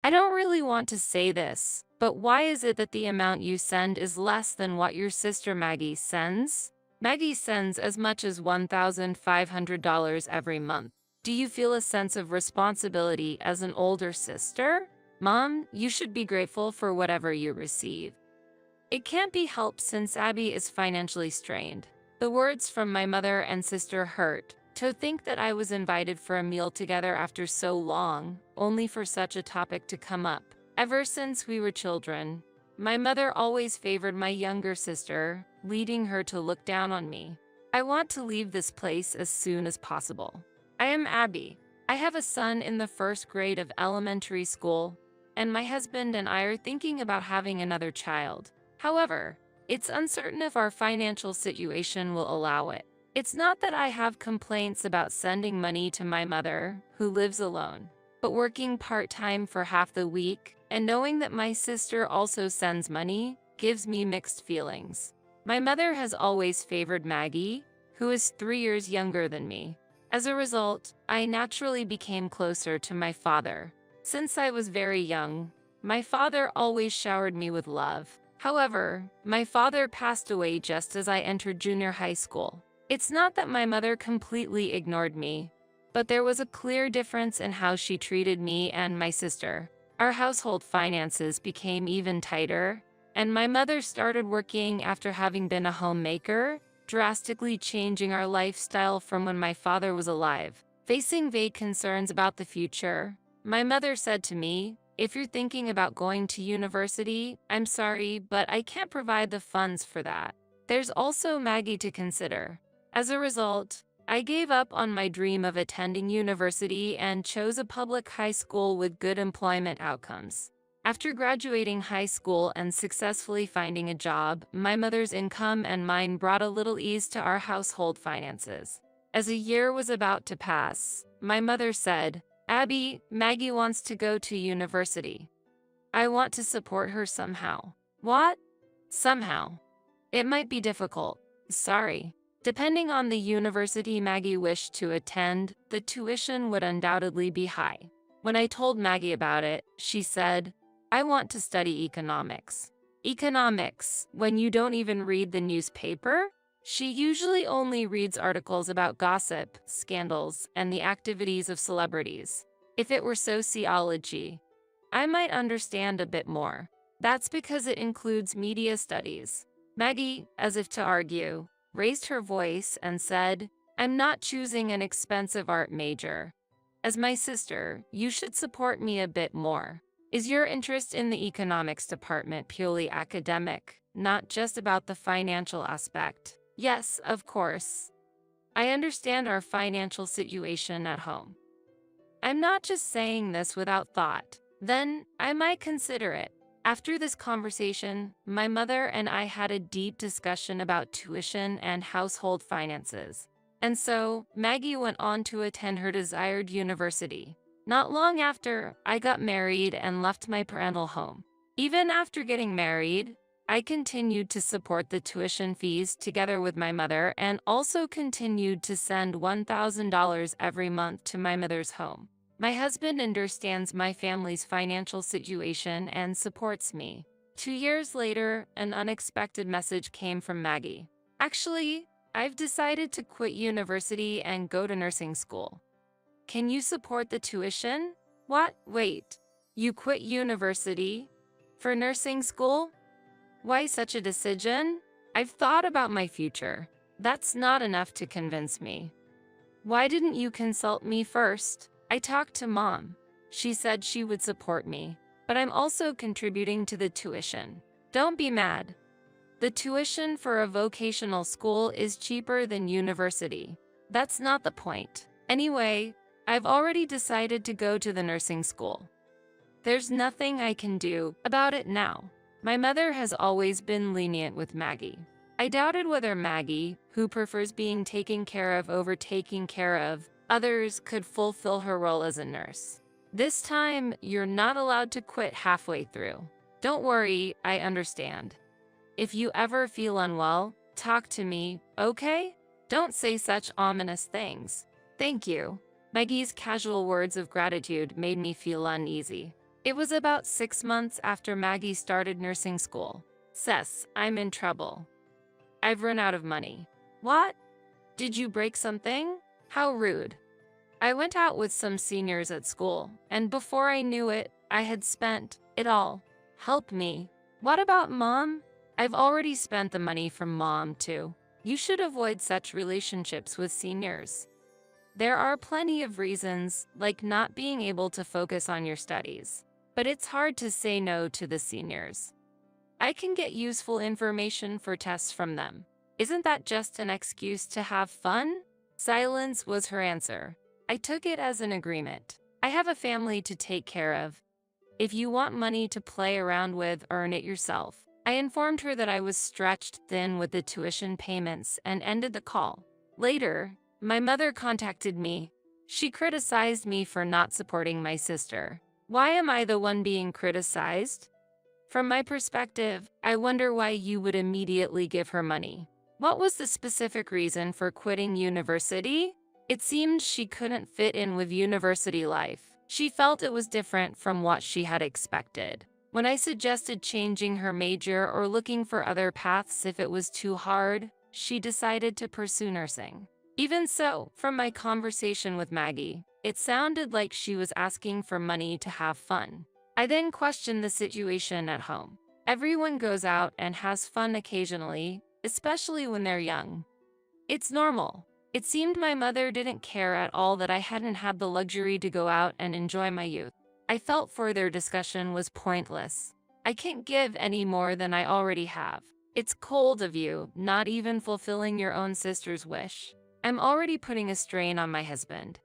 I don't really want to say this, but why is it that the amount you send is less than what your sister Maggie sends? Maggie sends as much as $1,500 every month. Do you feel a sense of responsibility as an older sister? Mom, you should be grateful for whatever you receive. It can't be helped since Abby is financially strained. The words from my mother and sister hurt. To think that I was invited for a meal together after so long, only for such a topic to come up. Ever since we were children, my mother always favored my younger sister, leading her to look down on me. I want to leave this place as soon as possible. I am Abby. I have a son in the first grade of elementary school, and my husband and I are thinking about having another child. However, it's uncertain if our financial situation will allow it. It's not that I have complaints about sending money to my mother, who lives alone, but working part-time for half the week and knowing that my sister also sends money gives me mixed feelings. My mother has always favored Maggie, who is 3 years younger than me. As a result, I naturally became closer to my father. Since I was very young, my father always showered me with love. However, my father passed away just as I entered junior high school. It's not that my mother completely ignored me, but there was a clear difference in how she treated me and my sister. Our household finances became even tighter, and my mother started working after having been a homemaker, drastically changing our lifestyle from when my father was alive. Facing vague concerns about the future, my mother said to me, "If you're thinking about going to university, I'm sorry, but I can't provide the funds for that. There's also Maggie to consider." As a result, I gave up on my dream of attending university and chose a public high school with good employment outcomes. After graduating high school and successfully finding a job, my mother's income and mine brought a little ease to our household finances. As a year was about to pass, my mother said, "Abby, Maggie wants to go to university. I want to support her somehow." What? Somehow. It might be difficult. Sorry. Depending on the university Maggie wished to attend, the tuition would undoubtedly be high. When I told Maggie about it, she said, "I want to study economics." Economics, when you don't even read the newspaper? She usually only reads articles about gossip, scandals, and the activities of celebrities. If it were sociology, I might understand a bit more. That's because it includes media studies. Maggie, as if to argue, raised her voice and said, "I'm not choosing an expensive art major. As my sister, you should support me a bit more. Is your interest in the economics department purely academic, not just about the financial aspect?" Yes, of course. I understand our financial situation at home. I'm not just saying this without thought. Then, I might consider it. After this conversation, my mother and I had a deep discussion about tuition and household finances. And so, Maggie went on to attend her desired university. Not long after, I got married and left my parental home. Even after getting married, I continued to support the tuition fees together with my mother and also continued to send $1,000 every month to my mother's home. My husband understands my family's financial situation and supports me. 2 years later, an unexpected message came from Maggie. "Actually, I've decided to quit university and go to nursing school. Can you support the tuition?" What? Wait. You quit university? For nursing school? Why such a decision? I've thought about my future. That's not enough to convince me. Why didn't you consult me first? I talked to Mom. She said she would support me, but I'm also contributing to the tuition. Don't be mad. The tuition for a vocational school is cheaper than university. That's not the point. Anyway, I've already decided to go to the nursing school. There's nothing I can do about it now. My mother has always been lenient with Maggie. I doubted whether Maggie, who prefers being taken care of over taking care of others, could fulfill her role as a nurse. This time, you're not allowed to quit halfway through. Don't worry, I understand. If you ever feel unwell, talk to me, okay? Don't say such ominous things. Thank you. Maggie's casual words of gratitude made me feel uneasy. It was about 6 months after Maggie started nursing school. Sis, I'm in trouble. I've run out of money. What? Did you break something? How rude. I went out with some seniors at school, and before I knew it, I had spent it all. Help me. What about mom? I've already spent the money from mom, too. You should avoid such relationships with seniors. There are plenty of reasons, like not being able to focus on your studies. But it's hard to say no to the seniors. I can get useful information for tests from them. Isn't that just an excuse to have fun? Silence was her answer. I took it as an agreement. I have a family to take care of. If you want money to play around with, earn it yourself. I informed her that I was stretched thin with the tuition payments and ended the call. Later, my mother contacted me. She criticized me for not supporting my sister. Why am I the one being criticized? From my perspective, I wonder why you would immediately give her money. What was the specific reason for quitting university? It seemed she couldn't fit in with university life. She felt it was different from what she had expected. When I suggested changing her major or looking for other paths if it was too hard, she decided to pursue nursing. Even so, from my conversation with Maggie, it sounded like she was asking for money to have fun. I then questioned the situation at home. Everyone goes out and has fun occasionally, especially when they're young. It's normal. It seemed my mother didn't care at all that I hadn't had the luxury to go out and enjoy my youth. I felt further discussion was pointless. I can't give any more than I already have. It's cold of you, not even fulfilling your own sister's wish. I'm already putting a strain on my husband.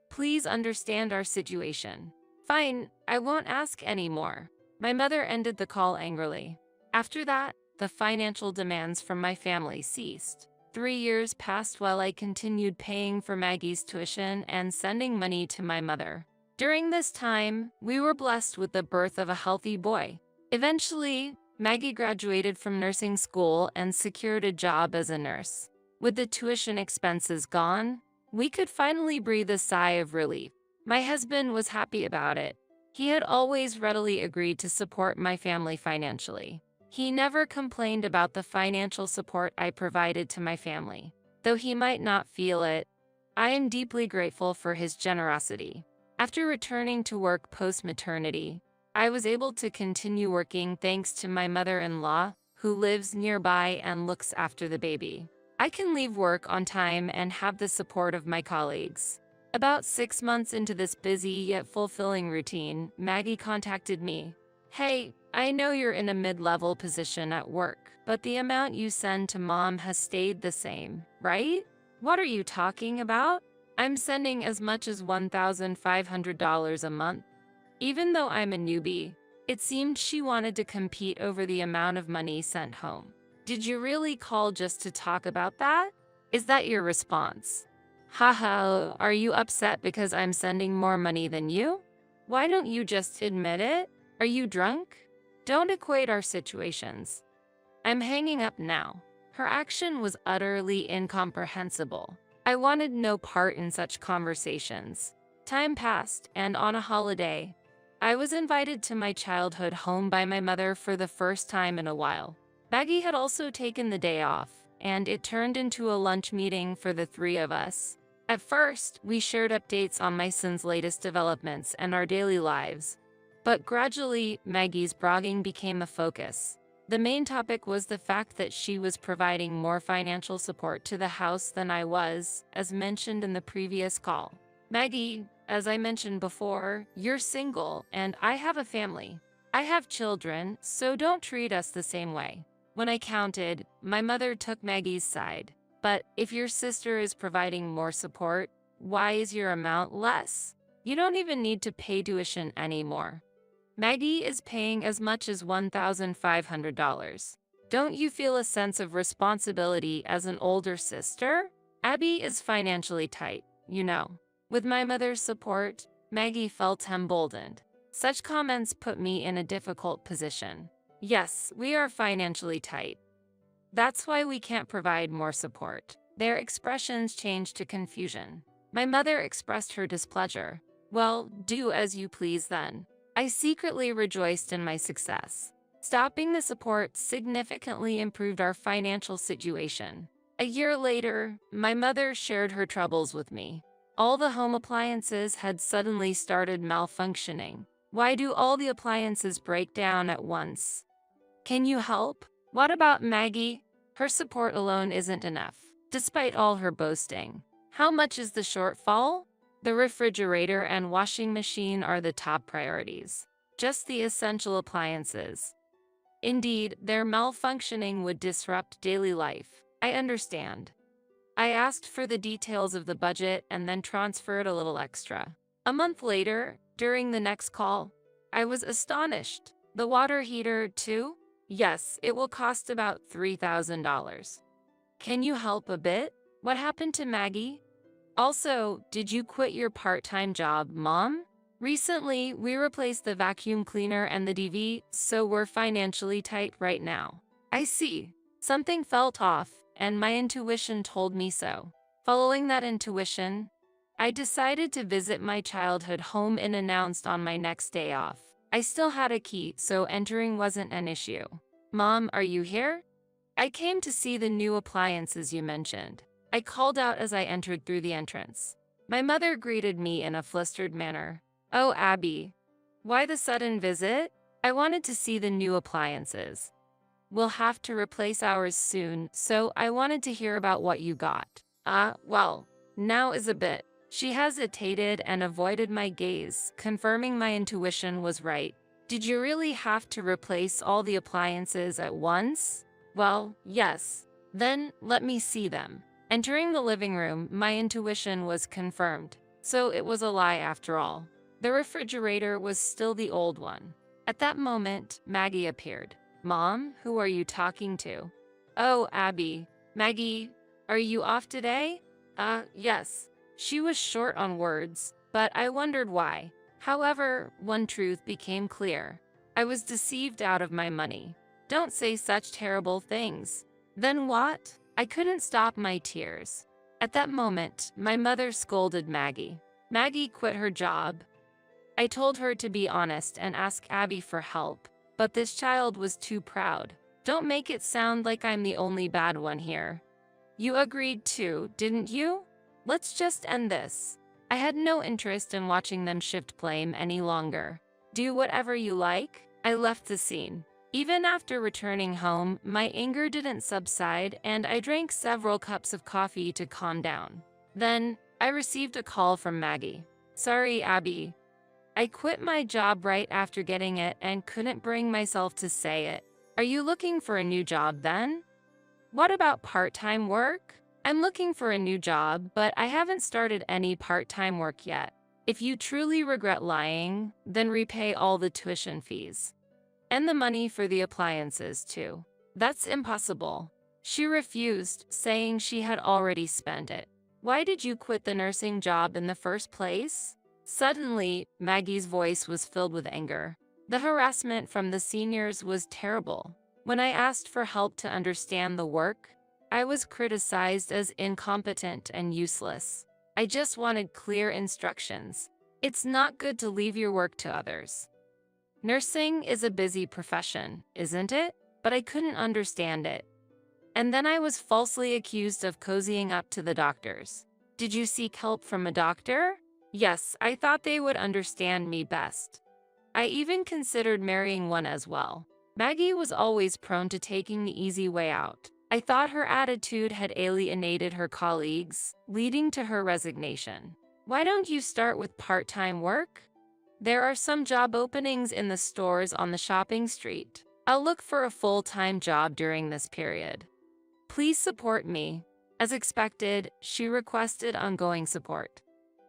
Please understand our situation. Fine, I won't ask any more. My mother ended the call angrily. After that, the financial demands from my family ceased. 3 years passed while I continued paying for Maggie's tuition and sending money to my mother. During this time, we were blessed with the birth of a healthy boy. Eventually, Maggie graduated from nursing school and secured a job as a nurse. With the tuition expenses gone, we could finally breathe a sigh of relief. My husband was happy about it. He had always readily agreed to support my family financially. He never complained about the financial support I provided to my family. Though he might not feel it, I am deeply grateful for his generosity. After returning to work post-maternity, I was able to continue working thanks to my mother-in-law, who lives nearby and looks after the baby. I can leave work on time and have the support of my colleagues. About 6 months into this busy yet fulfilling routine, Maggie contacted me. Hey, I know you're in a mid-level position at work, but the amount you send to mom has stayed the same, right? What are you talking about? I'm sending as much as $1,500 a month. Even though I'm a newbie, it seemed she wanted to compete over the amount of money sent home. Did you really call just to talk about that? Is that your response? Haha, are you upset because I'm sending more money than you? Why don't you just admit it? Are you drunk? Don't equate our situations. I'm hanging up now. Her action was utterly incomprehensible. I wanted no part in such conversations. Time passed, and on a holiday, I was invited to my childhood home by my mother for the first time in a while. Maggie had also taken the day off, and it turned into a lunch meeting for the three of us. At first, we shared updates on my son's latest developments and our daily lives. But gradually, Maggie's bragging became a focus. The main topic was the fact that she was providing more financial support to the house than I was, as mentioned in the previous call. Maggie, as I mentioned before, you're single, and I have a family. I have children, so don't treat us the same way. When I counted, my mother took Maggie's side. But if your sister is providing more support, why is your amount less? You don't even need to pay tuition anymore. Maggie is paying as much as $1,500. Don't you feel a sense of responsibility as an older sister? Abby is financially tight, you know. With my mother's support, Maggie felt emboldened. Such comments put me in a difficult position. Yes, we are financially tight. That's why we can't provide more support. Their expressions changed to confusion. My mother expressed her displeasure. Well, do as you please then. I secretly rejoiced in my success. Stopping the support significantly improved our financial situation. A year later, my mother shared her troubles with me. All the home appliances had suddenly started malfunctioning. Why do all the appliances break down at once? Can you help? What about Maggie? Her support alone isn't enough, despite all her boasting. How much is the shortfall? The refrigerator and washing machine are the top priorities. Just the essential appliances. Indeed, their malfunctioning would disrupt daily life. I understand. I asked for the details of the budget and then transferred a little extra. A month later, during the next call, I was astonished. The water heater, too? Yes, it will cost about $3,000. Can you help a bit? What happened to Maggie? Also, did you quit your part-time job, Mom? Recently, we replaced the vacuum cleaner and the DV, so we're financially tight right now. I see. Something felt off, and my intuition told me so. Following that intuition, I decided to visit my childhood home unannounced on my next day off. I still had a key, so entering wasn't an issue. Mom, are you here? I came to see the new appliances you mentioned. I called out as I entered through the entrance. My mother greeted me in a flustered manner. Oh, Abby. Why the sudden visit? I wanted to see the new appliances. We'll have to replace ours soon, so I wanted to hear about what you got. Well, now is a bit. She hesitated and avoided my gaze, confirming my intuition was right. Did you really have to replace all the appliances at once? Well, yes. Then, let me see them. Entering the living room, my intuition was confirmed. So it was a lie after all. The refrigerator was still the old one. At that moment, Maggie appeared. Mom, who are you talking to? Oh, Abby. Maggie, are you off today? Yes. She was short on words, but I wondered why. However, one truth became clear. I was deceived out of my money. Don't say such terrible things. Then what? I couldn't stop my tears. At that moment, my mother scolded Maggie. Maggie quit her job. I told her to be honest and ask Abby for help, but this child was too proud. Don't make it sound like I'm the only bad one here. You agreed too, didn't you? Let's just end this. I had no interest in watching them shift blame any longer. Do whatever you like. I left the scene. Even after returning home, my anger didn't subside and I drank several cups of coffee to calm down. Then, I received a call from Maggie. Sorry, Abby. I quit my job right after getting it and couldn't bring myself to say it. Are you looking for a new job then? What about part-time work? I'm looking for a new job, but I haven't started any part-time work yet. If you truly regret lying, then repay all the tuition fees. And the money for the appliances too. That's impossible. She refused, saying she had already spent it. Why did you quit the nursing job in the first place? Suddenly, Maggie's voice was filled with anger. The harassment from the seniors was terrible. When I asked for help to understand the work, I was criticized as incompetent and useless. I just wanted clear instructions. It's not good to leave your work to others. Nursing is a busy profession, isn't it? But I couldn't understand it. And then I was falsely accused of cozying up to the doctors. Did you seek help from a doctor? Yes, I thought they would understand me best. I even considered marrying one as well. Maggie was always prone to taking the easy way out. I thought her attitude had alienated her colleagues, leading to her resignation. Why don't you start with part-time work? There are some job openings in the stores on the shopping street. I'll look for a full-time job during this period. Please support me. As expected, she requested ongoing support.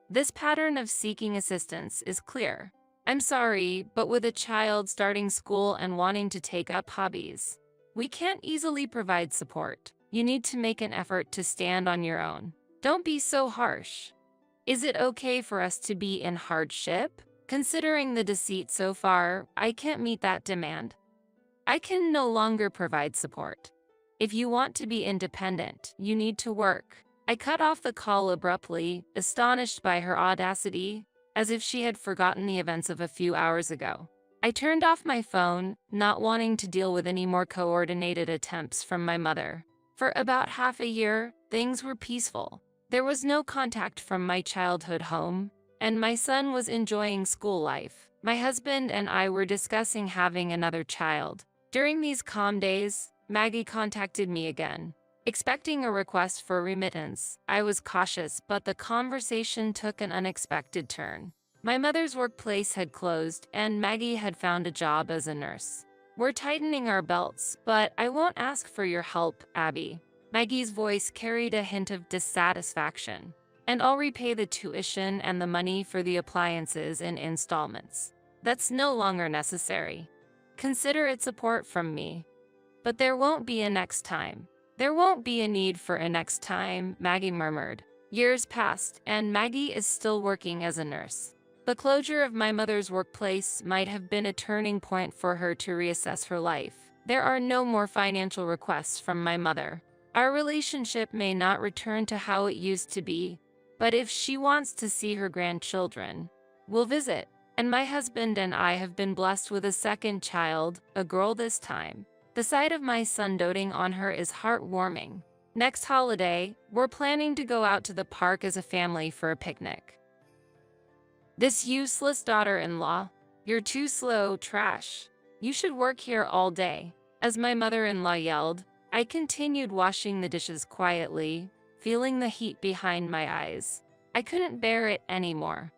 This pattern of seeking assistance is clear. I'm sorry, but with a child starting school and wanting to take up hobbies, we can't easily provide support. You need to make an effort to stand on your own. Don't be so harsh. Is it okay for us to be in hardship? Considering the deceit so far, I can't meet that demand. I can no longer provide support. If you want to be independent, you need to work. I cut off the call abruptly, astonished by her audacity. as if she had forgotten the events of a few hours ago. I turned off my phone, not wanting to deal with any more coordinated attempts from my mother. For about half a year, things were peaceful. There was no contact from my childhood home, and my son was enjoying school life. My husband and I were discussing having another child. During these calm days, Maggie contacted me again. Expecting a request for remittance, I was cautious, but the conversation took an unexpected turn. My mother's workplace had closed, and Maggie had found a job as a nurse. "We're tightening our belts, but I won't ask for your help, Abby." Maggie's voice carried a hint of dissatisfaction. "And I'll repay the tuition and the money for the appliances in installments. That's no longer necessary. Consider it support from me. But there won't be a next time." "There won't be a need for a next time," Maggie murmured. Years passed, and Maggie is still working as a nurse. The closure of my mother's workplace might have been a turning point for her to reassess her life. There are no more financial requests from my mother. Our relationship may not return to how it used to be, but if she wants to see her grandchildren, we'll visit. And my husband and I have been blessed with a second child, a girl this time. The sight of my son doting on her is heartwarming. Next holiday, we're planning to go out to the park as a family for a picnic. "This useless daughter-in-law. You're too slow, trash. You should work here all day." As my mother-in-law yelled, I continued washing the dishes quietly, feeling the heat behind my eyes. I couldn't bear it anymore.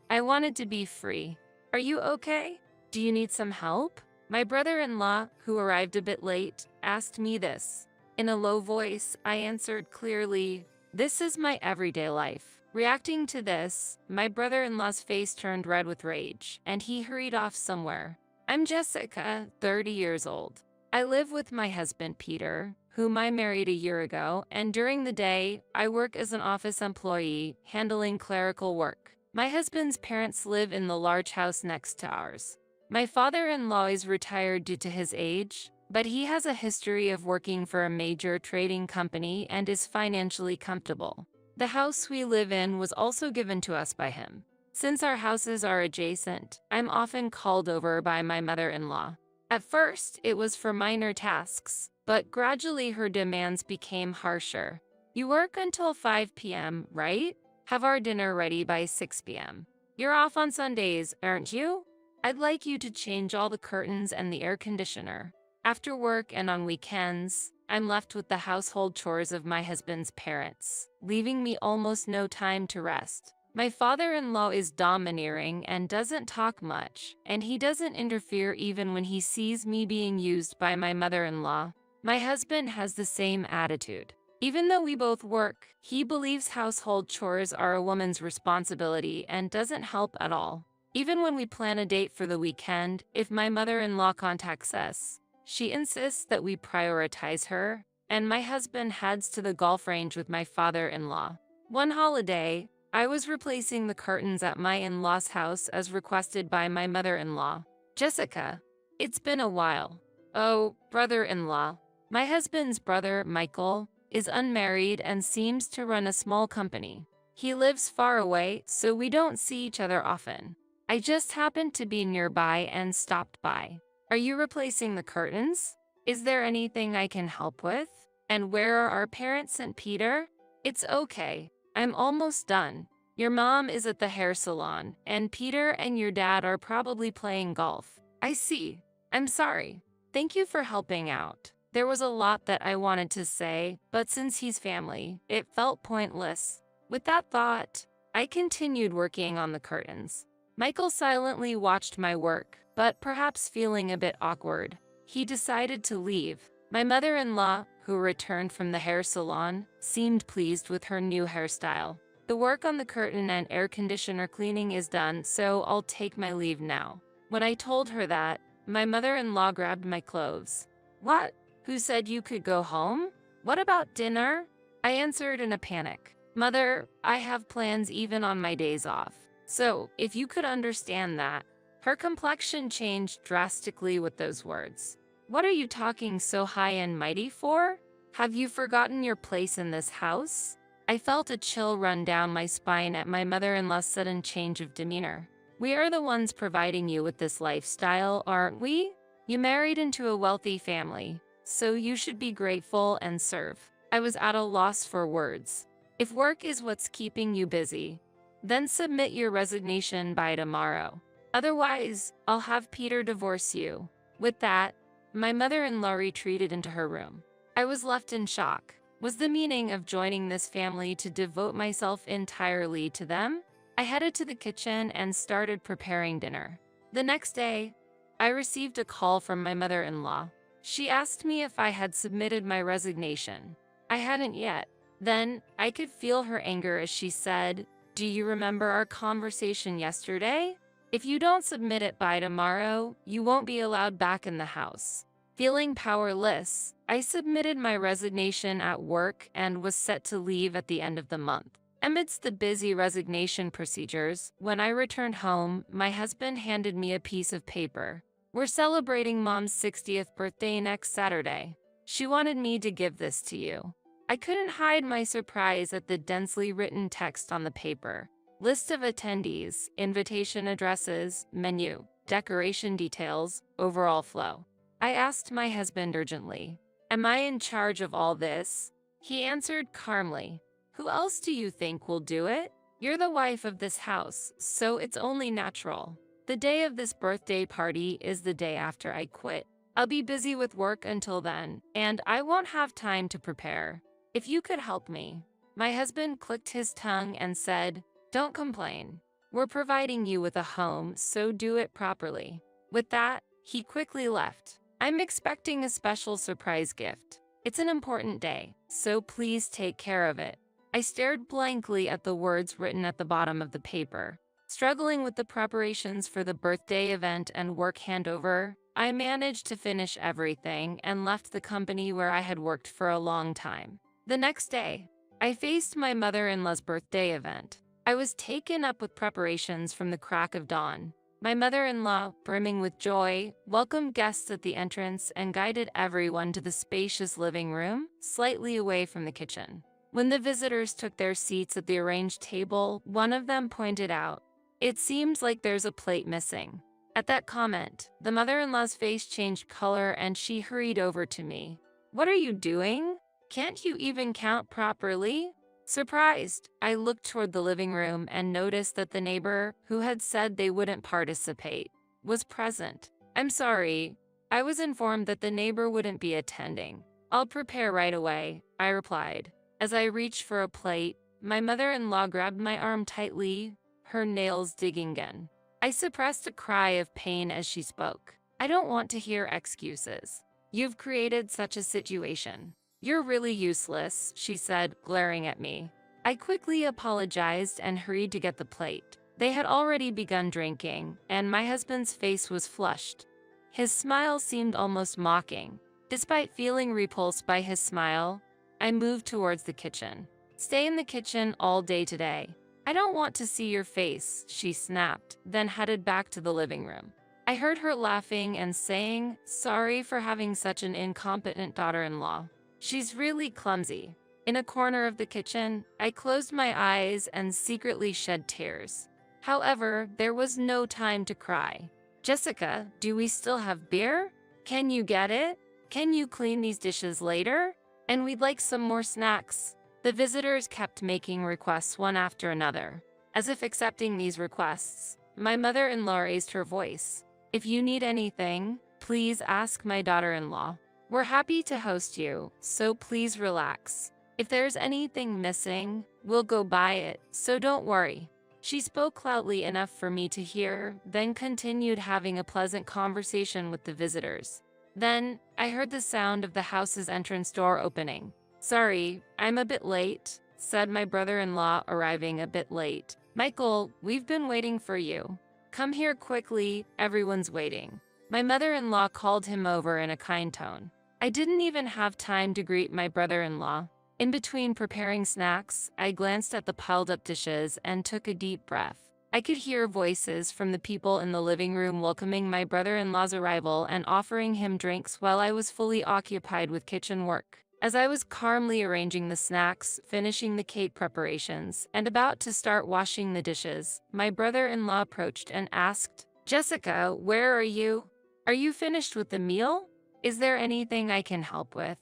I wanted to be free. "Are you okay? Do you need some help?" My brother-in-law, who arrived a bit late, asked me this. In a low voice, I answered clearly, "This is my everyday life." Reacting to this, my brother-in-law's face turned red with rage, and he hurried off somewhere. "I'm Jessica, 30 years old. I live with my husband, Peter, whom I married a year ago, and during the day, I work as an office employee, handling clerical work. My husband's parents live in the large house next to ours. My father-in-law is retired due to his age, but he has a history of working for a major trading company and is financially comfortable. The house we live in was also given to us by him. Since our houses are adjacent, I'm often called over by my mother-in-law. At first, it was for minor tasks, but gradually her demands became harsher. You work until 5 p.m., right? Have our dinner ready by 6 p.m. You're off on Sundays, aren't you? I'd like you to change all the curtains and the air conditioner. After work and on weekends, I'm left with the household chores of my husband's parents, leaving me almost no time to rest. My father-in-law is domineering and doesn't talk much, and he doesn't interfere even when he sees me being used by my mother-in-law. My husband has the same attitude. Even though we both work, he believes household chores are a woman's responsibility and doesn't help at all. Even when we plan a date for the weekend, if my mother-in-law contacts us, she insists that we prioritize her, and my husband heads to the golf range with my father-in-law. One holiday, I was replacing the curtains at my in-law's house as requested by my mother-in-law. "Jessica, it's been a while." "Oh, brother-in-law." My husband's brother, Michael, is unmarried and seems to run a small company. He lives far away, so we don't see each other often. I just happened to be nearby and stopped by. "Are you replacing the curtains? Is there anything I can help with? And where are our parents and Peter?" "It's okay. I'm almost done. Your mom is at the hair salon, and Peter and your dad are probably playing golf." "I see. I'm sorry. Thank you for helping out." There was a lot that I wanted to say, but since he's family, it felt pointless. With that thought, I continued working on the curtains. Michael silently watched my work, but perhaps feeling a bit awkward, he decided to leave. My mother-in-law, who returned from the hair salon, seemed pleased with her new hairstyle. "The work on the curtain and air conditioner cleaning is done, so I'll take my leave now." When I told her that, my mother-in-law grabbed my clothes. "What? Who said you could go home? What about dinner?" I answered in a panic. "Mother, I have plans even on my days off. So, if you could understand that." Her complexion changed drastically with those words. "What are you talking so high and mighty for? Have you forgotten your place in this house? I felt a chill run down my spine at my mother-in-law's sudden change of demeanor. We are the ones providing you with this lifestyle, aren't we? You married into a wealthy family, so you should be grateful and serve. I was at a loss for words. If work is what's keeping you busy, then submit your resignation by tomorrow. Otherwise, I'll have Peter divorce you. With that, my mother-in-law retreated into her room. I was left in shock. Was the meaning of joining this family to devote myself entirely to them? I headed to the kitchen and started preparing dinner. The next day, I received a call from my mother-in-law. She asked me if I had submitted my resignation. I hadn't yet. Then, I could feel her anger as she said, "Do you remember our conversation yesterday? If you don't submit it by tomorrow, you won't be allowed back in the house." Feeling powerless, I submitted my resignation at work and was set to leave at the end of the month. Amidst the busy resignation procedures, when I returned home, my husband handed me a piece of paper. "We're celebrating Mom's 60th birthday next Saturday. She wanted me to give this to you." I couldn't hide my surprise at the densely written text on the paper. List of attendees, invitation addresses, menu, decoration details, overall flow. I asked my husband urgently, "Am I in charge of all this?" He answered calmly, "Who else do you think will do it? You're the wife of this house, so it's only natural. The day of this birthday party is the day after I quit. I'll be busy with work until then, and I won't have time to prepare. If you could help me." My husband clicked his tongue and said, "Don't complain. We're providing you with a home, so do it properly." With that, he quickly left. I'm expecting a special surprise gift. It's an important day, so please take care of it. I stared blankly at the words written at the bottom of the paper. Struggling with the preparations for the birthday event and work handover, I managed to finish everything and left the company where I had worked for a long time. The next day, I faced my mother-in-law's birthday event. I was taken up with preparations from the crack of dawn. My mother-in-law, brimming with joy, welcomed guests at the entrance and guided everyone to the spacious living room, slightly away from the kitchen. When the visitors took their seats at the arranged table, one of them pointed out, "It seems like there's a plate missing." At that comment, the mother-in-law's face changed color and she hurried over to me. "What are you doing? Can't you even count properly?" Surprised, I looked toward the living room and noticed that the neighbor, who had said they wouldn't participate, was present. "I'm sorry. I was informed that the neighbor wouldn't be attending. I'll prepare right away," I replied. As I reached for a plate, my mother-in-law grabbed my arm tightly, her nails digging again. I suppressed a cry of pain as she spoke. "I don't want to hear excuses. You've created such a situation. You're really useless," she said, glaring at me. I quickly apologized and hurried to get the plate. They had already begun drinking, and my husband's face was flushed. His smile seemed almost mocking. Despite feeling repulsed by his smile, I moved towards the kitchen. "Stay in the kitchen all day today. I don't want to see your face," she snapped, then headed back to the living room. I heard her laughing and saying, "Sorry for having such an incompetent daughter-in-law. She's really clumsy." In a corner of the kitchen, I closed my eyes and secretly shed tears. However, there was no time to cry. "Jessica, do we still have beer? Can you get it? Can you clean these dishes later? And we'd like some more snacks." The visitors kept making requests one after another. As if accepting these requests, my mother-in-law raised her voice. "If you need anything, please ask my daughter-in-law. We're happy to host you, so please relax. If there's anything missing, we'll go buy it, so don't worry." She spoke loudly enough for me to hear, then continued having a pleasant conversation with the visitors. Then, I heard the sound of the house's entrance door opening. "Sorry, I'm a bit late," said my brother-in-law, arriving a bit late. "Michael, we've been waiting for you. Come here quickly, everyone's waiting." My mother-in-law called him over in a kind tone. I didn't even have time to greet my brother-in-law. In between preparing snacks, I glanced at the piled-up dishes and took a deep breath. I could hear voices from the people in the living room welcoming my brother-in-law's arrival and offering him drinks while I was fully occupied with kitchen work. As I was calmly arranging the snacks, finishing the cake preparations, and about to start washing the dishes, my brother-in-law approached and asked, "Jessica, where are you? Are you finished with the meal? Is there anything I can help with?"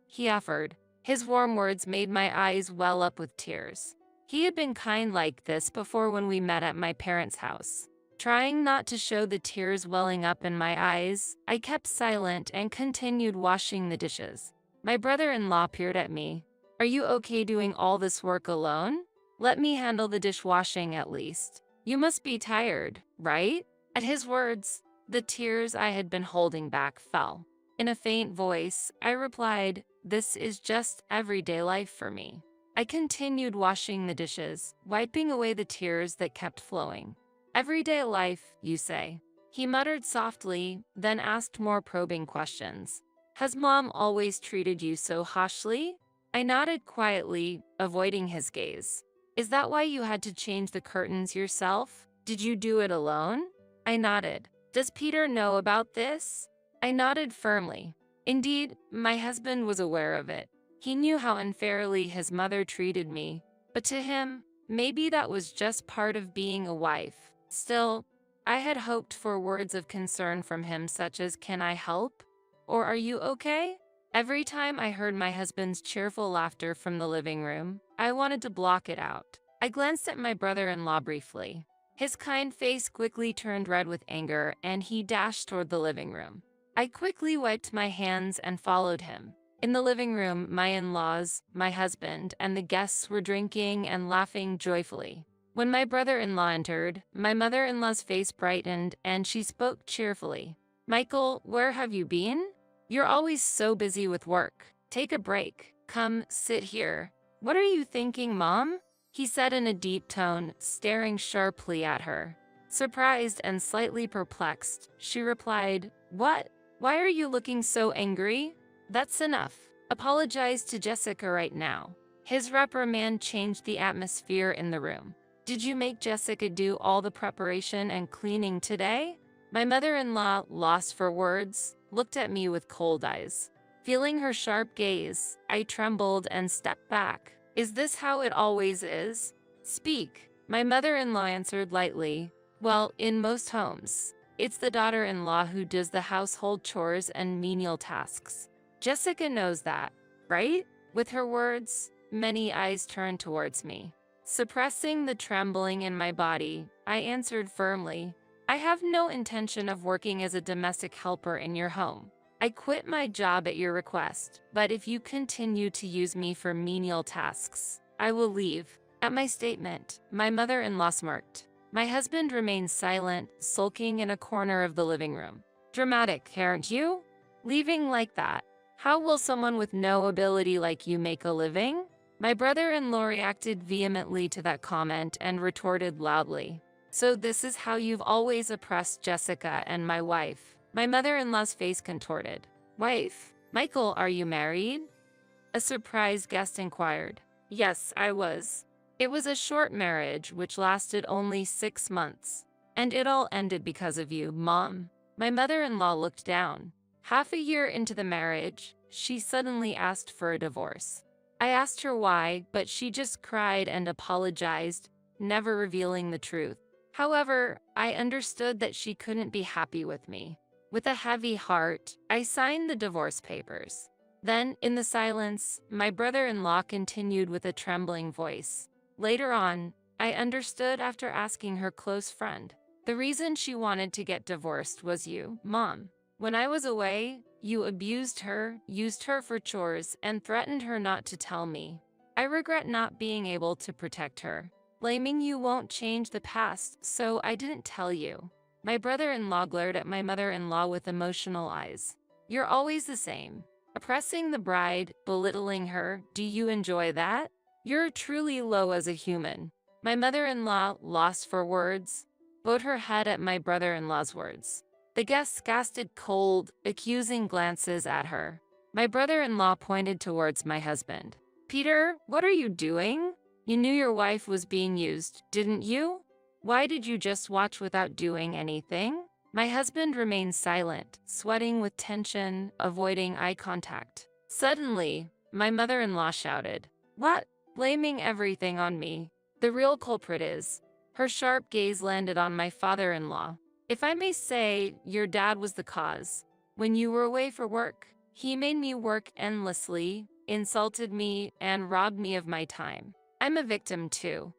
He offered. His warm words made my eyes well up with tears. He had been kind like this before when we met at my parents' house. Trying not to show the tears welling up in my eyes, I kept silent and continued washing the dishes. My brother-in-law peered at me. "Are you okay doing all this work alone? Let me handle the dishwashing at least. You must be tired, right?" At his words, the tears I had been holding back fell. In a faint voice, I replied, "This is just everyday life for me." I continued washing the dishes, wiping away the tears that kept flowing. "Everyday life, you say?" He muttered softly, then asked more probing questions. "Has Mom always treated you so harshly?" I nodded quietly, avoiding his gaze. "Is that why you had to change the curtains yourself? Did you do it alone?" I nodded. "Does Peter know about this?" I nodded firmly. Indeed, my husband was aware of it. He knew how unfairly his mother treated me, but to him, maybe that was just part of being a wife. Still, I had hoped for words of concern from him such as, "Can I help?" Or, "Are you okay?" Every time I heard my husband's cheerful laughter from the living room, I wanted to block it out. I glanced at my brother-in-law briefly. His kind face quickly turned red with anger, and he dashed toward the living room. I quickly wiped my hands and followed him. In the living room, my in-laws, my husband, and the guests were drinking and laughing joyfully. When my brother-in-law entered, my mother-in-law's face brightened, and she spoke cheerfully. "Michael, where have you been? You're always so busy with work. Take a break. Come, sit here." "What are you thinking, Mom?" he said in a deep tone, staring sharply at her. Surprised and slightly perplexed, she replied, "What? Why are you looking so angry?" "That's enough. Apologize to Jessica right now." His reprimand changed the atmosphere in the room. "Did you make Jessica do all the preparation and cleaning today?" My mother-in-law, lost for words, looked at me with cold eyes. Feeling her sharp gaze, I trembled and stepped back. "Is this how it always is? Speak." My mother-in-law answered lightly, "Well, in most homes, it's the daughter-in-law who does the household chores and menial tasks. Jessica knows that, right?" With her words, many eyes turned towards me. Suppressing the trembling in my body, I answered firmly, "I have no intention of working as a domestic helper in your home. I quit my job at your request, but if you continue to use me for menial tasks, I will leave." At my statement, my mother-in-law smirked. My husband remained silent, sulking in a corner of the living room. "Dramatic, aren't you? Leaving like that. How will someone with no ability like you make a living?" My brother-in-law reacted vehemently to that comment and retorted loudly, "So this is how you've always oppressed Jessica and my wife." My mother-in-law's face contorted. "Wife? Michael, are you married?" A surprised guest inquired. Yes, I was. It was a short marriage which lasted only 6 months. And it all ended because of you, Mom. My mother-in-law looked down. Half a year into the marriage, she suddenly asked for a divorce. I asked her why, but she just cried and apologized, never revealing the truth. However, I understood that she couldn't be happy with me. With a heavy heart, I signed the divorce papers. Then, in the silence, my brother-in-law continued with a trembling voice. Later on, I understood after asking her close friend. "The reason she wanted to get divorced was you, Mom. When I was away, you abused her, used her for chores, and threatened her not to tell me. I regret not being able to protect her. Blaming you won't change the past, so I didn't tell you." My brother-in-law glared at my mother-in-law with emotional eyes. "You're always the same. Oppressing the bride, belittling her, do you enjoy that? You're truly low as a human." My mother-in-law, lost for words, bowed her head at my brother-in-law's words. The guests casted cold, accusing glances at her. My brother-in-law pointed towards my husband. "Peter, what are you doing? You knew your wife was being used, didn't you? Why did you just watch without doing anything?" My husband remained silent, sweating with tension, avoiding eye contact. Suddenly, my mother-in-law shouted. What? Blaming everything on me. The real culprit is. Her sharp gaze landed on my father-in-law. If I may say, your dad was the cause. When you were away for work, he made me work endlessly, insulted me, and robbed me of my time. I'm a victim too.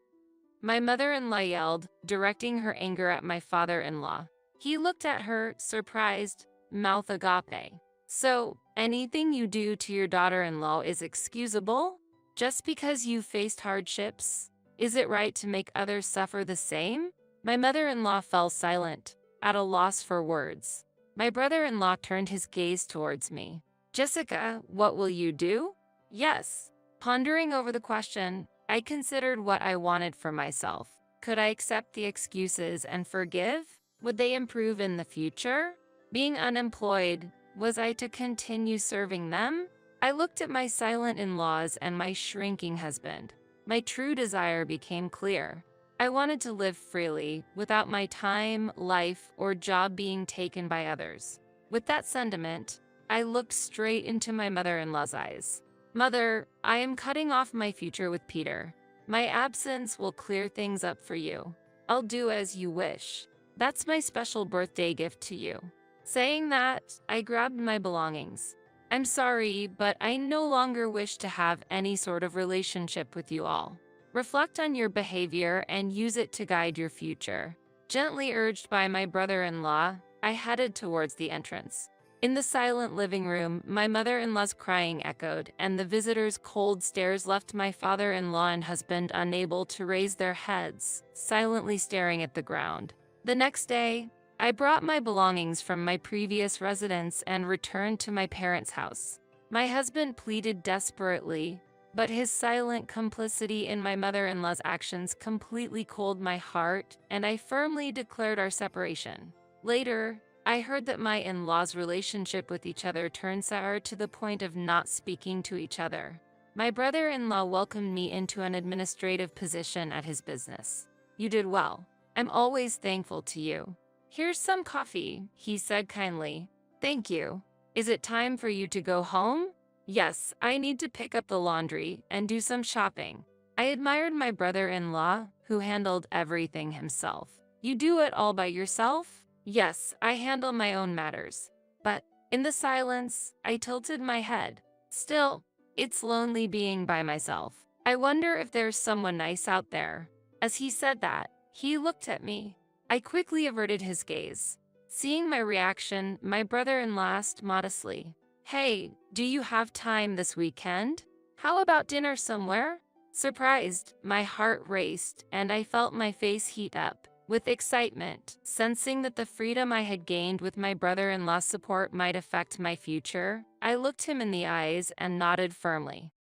My mother-in-law yelled, directing her anger at my father-in-law. He looked at her, surprised, mouth agape. So, anything you do to your daughter-in-law is excusable? Just because you faced hardships? Is it right to make others suffer the same? My mother-in-law fell silent, at a loss for words. My brother-in-law turned his gaze towards me. Jessica, what will you do? Yes. Pondering over the question, I considered what I wanted for myself. Could I accept the excuses and forgive? Would they improve in the future? Being unemployed, was I to continue serving them? I looked at my silent in-laws and my shrinking husband. My true desire became clear. I wanted to live freely, without my time, life, or job being taken by others. With that sentiment, I looked straight into my mother-in-law's eyes. Mother, I am cutting off my future with Peter. My absence will clear things up for you. I'll do as you wish. That's my special birthday gift to you. Saying that, I grabbed my belongings. I'm sorry, but I no longer wish to have any sort of relationship with you all. Reflect on your behavior and use it to guide your future. Gently urged by my brother-in-law, I headed towards the entrance. In the silent living room, my mother-in-law's crying echoed, and the visitors' cold stares left my father-in-law and husband unable to raise their heads, silently staring at the ground. The next day, I brought my belongings from my previous residence and returned to my parents' house. My husband pleaded desperately, but his silent complicity in my mother-in-law's actions completely cooled my heart, and I firmly declared our separation. Later, I heard that my in-laws' relationship with each other turned sour to the point of not speaking to each other. My brother-in-law welcomed me into an administrative position at his business. You did well. I'm always thankful to you. Here's some coffee, he said kindly. Thank you. Is it time for you to go home? Yes, I need to pick up the laundry and do some shopping. I admired my brother-in-law, who handled everything himself. You do it all by yourself? Yes, I handle my own matters. But, in the silence, I tilted my head. Still, it's lonely being by myself. I wonder if there's someone nice out there. As he said that, he looked at me. I quickly averted his gaze. Seeing my reaction, my brother-in-law asked modestly, Hey, do you have time this weekend? How about dinner somewhere? Surprised, my heart raced, and I felt my face heat up with excitement, sensing that the freedom I had gained with my brother-in-law's support might affect my future. I looked him in the eyes and nodded firmly.